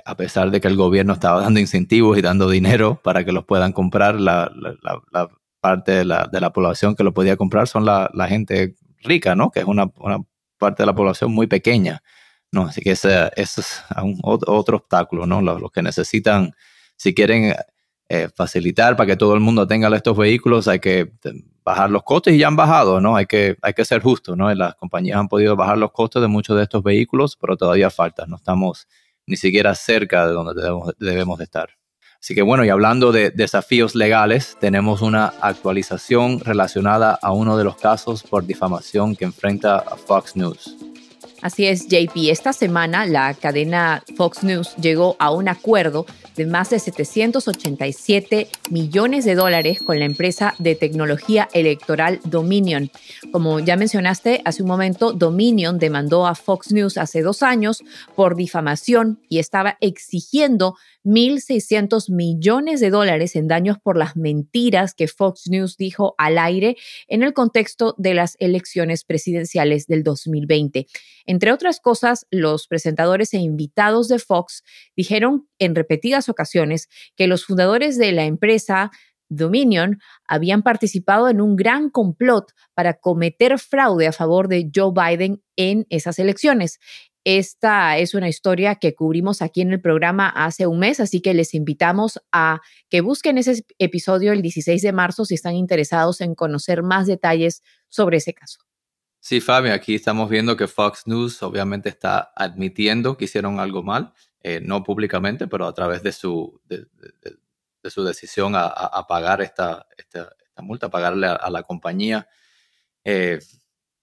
a pesar de que el gobierno estaba dando incentivos y dando dinero para que los puedan comprar, la parte de la población que lo podía comprar son la gente rica, ¿no? Que es una parte de la población muy pequeña, ¿no? Así que ese es otro obstáculo, ¿no? Los que necesitan, si quieren facilitar para que todo el mundo tenga estos vehículos, hay que bajar los costos y ya han bajado, ¿no? Hay que ser justos, ¿no? Las compañías han podido bajar los costos de muchos de estos vehículos, pero todavía falta. No estamos ni siquiera cerca de donde debemos de estar. Así que bueno, y hablando de desafíos legales, tenemos una actualización relacionada a uno de los casos por difamación que enfrenta a Fox News. Así es, JP. Esta semana la cadena Fox News llegó a un acuerdo de más de $787 millones con la empresa de tecnología electoral Dominion. Como ya mencionaste hace un momento, Dominion demandó a Fox News hace 2 años por difamación y estaba exigiendo $1,600 millones en daños por las mentiras que Fox News dijo al aire en el contexto de las elecciones presidenciales del 2020. Entre otras cosas, los presentadores e invitados de Fox dijeron en repetidas ocasiones que los fundadores de la empresa Dominion habían participado en un gran complot para cometer fraude a favor de Joe Biden en esas elecciones. Esta es una historia que cubrimos aquí en el programa hace un mes, así que les invitamos a que busquen ese episodio el 16 de marzo si están interesados en conocer más detalles sobre ese caso. Sí, Fabi, aquí estamos viendo que Fox News obviamente está admitiendo que hicieron algo mal, no públicamente, pero a través de su decisión a pagar esta multa, pagarle a la compañía.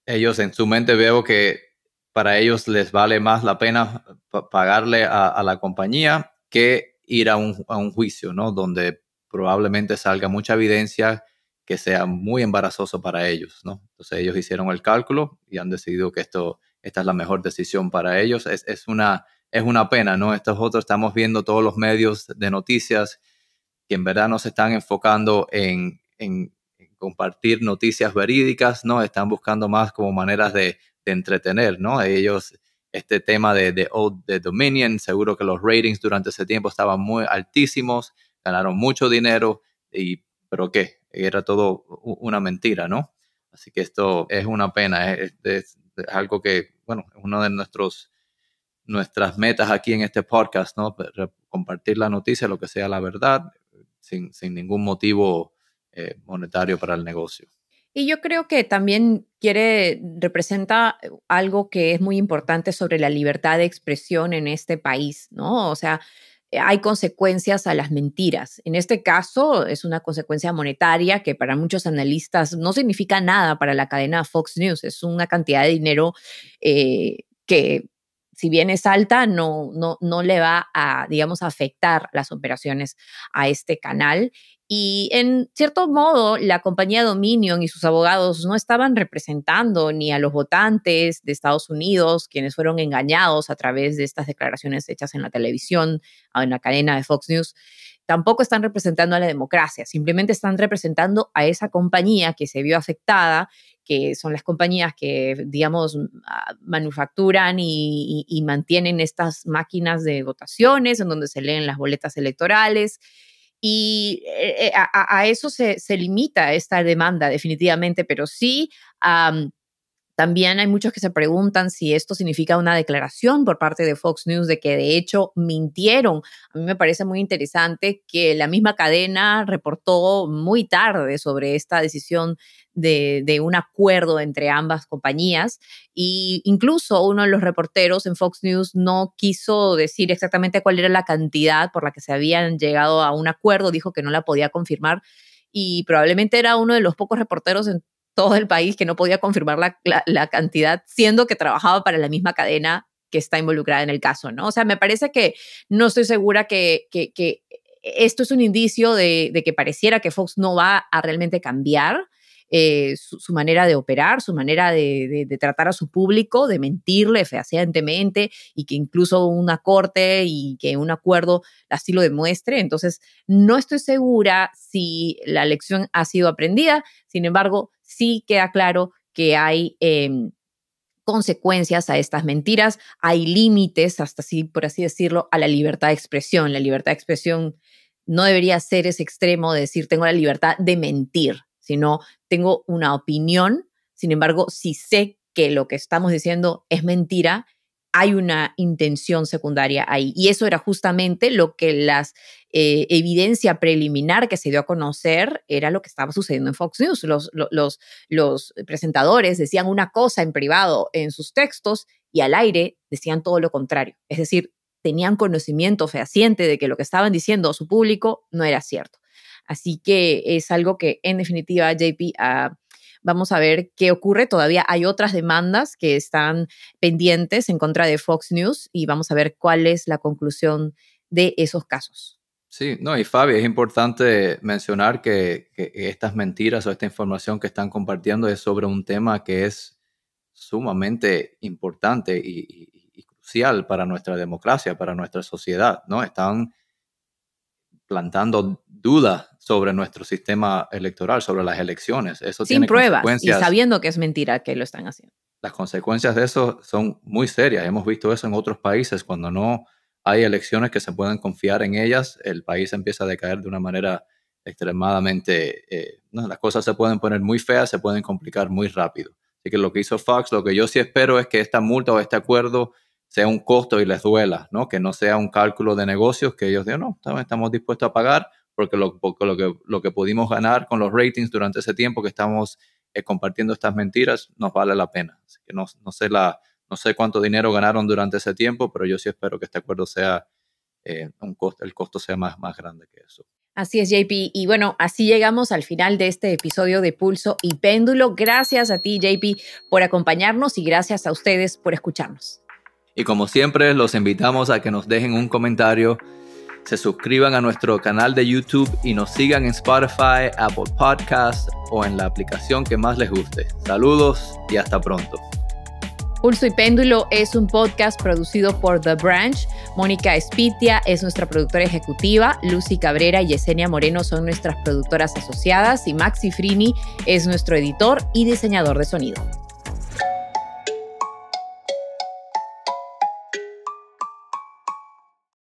Ellos en su mente veo que para ellos les vale más la pena pagarle a la compañía que ir a un juicio, ¿no? Donde probablemente salga mucha evidencia que sea muy embarazoso para ellos, ¿no? Entonces ellos hicieron el cálculo y han decidido que esta es la mejor decisión para ellos. Es una pena, ¿no? Estos otros estamos viendo todos los medios de noticias que en verdad no se están enfocando en compartir noticias verídicas, ¿no? Están buscando más como maneras de entretener, ¿no? Ellos, este tema de Dominion, seguro que los ratings durante ese tiempo estaban muy altísimos, ganaron mucho dinero, ¿pero qué? Era todo una mentira, ¿no? Así que esto es una pena, es algo que, bueno, es uno de nuestras metas aquí en este podcast, ¿no? Compartir la noticia, lo que sea la verdad, sin ningún motivo monetario para el negocio. Y yo creo que también representa algo que es muy importante sobre la libertad de expresión en este país, ¿no? O sea, hay consecuencias a las mentiras. En este caso, es una consecuencia monetaria que para muchos analistas no significa nada para la cadena Fox News. Es una cantidad de dinero que, si bien es alta, no le va a, digamos, afectar las operaciones a este canal. Y en cierto modo, la compañía Dominion y sus abogados no estaban representando ni a los votantes de Estados Unidos, quienes fueron engañados a través de estas declaraciones hechas en la televisión o en la cadena de Fox News. Tampoco están representando a la democracia, simplemente están representando a esa compañía que se vio afectada, que son las compañías que, digamos, manufacturan y mantienen estas máquinas de votaciones en donde se leen las boletas electorales. Y a eso se limita esta demanda definitivamente, pero sí también hay muchos que se preguntan si esto significa una declaración por parte de Fox News de que de hecho mintieron. A mí me parece muy interesante que la misma cadena reportó muy tarde sobre esta decisión de un acuerdo entre ambas compañías, y incluso uno de los reporteros en Fox News no quiso decir exactamente cuál era la cantidad por la que se habían llegado a un acuerdo, dijo que no la podía confirmar, y probablemente era uno de los pocos reporteros en todo el país que no podía confirmar la cantidad, siendo que trabajaba para la misma cadena que está involucrada en el caso, ¿no? O sea, me parece que no estoy segura que esto es un indicio de que pareciera que Fox no va a realmente cambiar su manera de operar, su manera de tratar a su público, de mentirle fehacientemente y que incluso una corte y que un acuerdo así lo demuestre. Entonces, no estoy segura si la lección ha sido aprendida. Sin embargo, sí queda claro que hay consecuencias a estas mentiras, hay límites, hasta así, por así decirlo, a la libertad de expresión. La libertad de expresión no debería ser ese extremo de decir tengo la libertad de mentir, sino tengo una opinión. Sin embargo, si sé que lo que estamos diciendo es mentira, hay una intención secundaria ahí. Y eso era justamente lo que la evidencia preliminar que se dio a conocer era lo que estaba sucediendo en Fox News. Los presentadores decían una cosa en privado en sus textos y al aire decían todo lo contrario. Es decir, tenían conocimiento fehaciente de que lo que estaban diciendo a su público no era cierto. Así que es algo que, en definitiva, JP, vamos a ver qué ocurre. Todavía hay otras demandas que están pendientes en contra de Fox News y vamos a ver cuál es la conclusión de esos casos. Sí, no, y Fabi, es importante mencionar que estas mentiras o esta información que están compartiendo es sobre un tema que es sumamente importante y crucial para nuestra democracia, para nuestra sociedad, ¿no? Están plantando dudas sobre nuestro sistema electoral, sobre las elecciones. Eso sin tiene pruebas consecuencias. Y sabiendo que es mentira que lo están haciendo. Las consecuencias de eso son muy serias. Hemos visto eso en otros países. Cuando no hay elecciones que se puedan confiar en ellas, el país empieza a decaer de una manera extremadamente... las cosas se pueden poner muy feas, se pueden complicar muy rápido. Así que lo que hizo Fox, lo que yo sí espero es que esta multa o este acuerdo sea un costo y les duela, ¿no? Que no sea un cálculo de negocios que ellos digan, no, estamos dispuestos a pagar porque lo que pudimos ganar con los ratings durante ese tiempo que estamos compartiendo estas mentiras nos vale la pena. Así que no sé cuánto dinero ganaron durante ese tiempo, pero yo sí espero que este acuerdo sea el costo sea más grande que eso. Así es, JP. Y bueno, así llegamos al final de este episodio de Pulso y Péndulo. Gracias a ti, JP, por acompañarnos y gracias a ustedes por escucharnos. Y como siempre, los invitamos a que nos dejen un comentario, se suscriban a nuestro canal de YouTube y nos sigan en Spotify, Apple Podcasts o en la aplicación que más les guste. Saludos y hasta pronto. Pulso y Péndulo es un podcast producido por The Branch. Mónica Espitia es nuestra productora ejecutiva, Lucy Cabrera y Yesenia Moreno son nuestras productoras asociadas y Maxi Frini es nuestro editor y diseñador de sonido.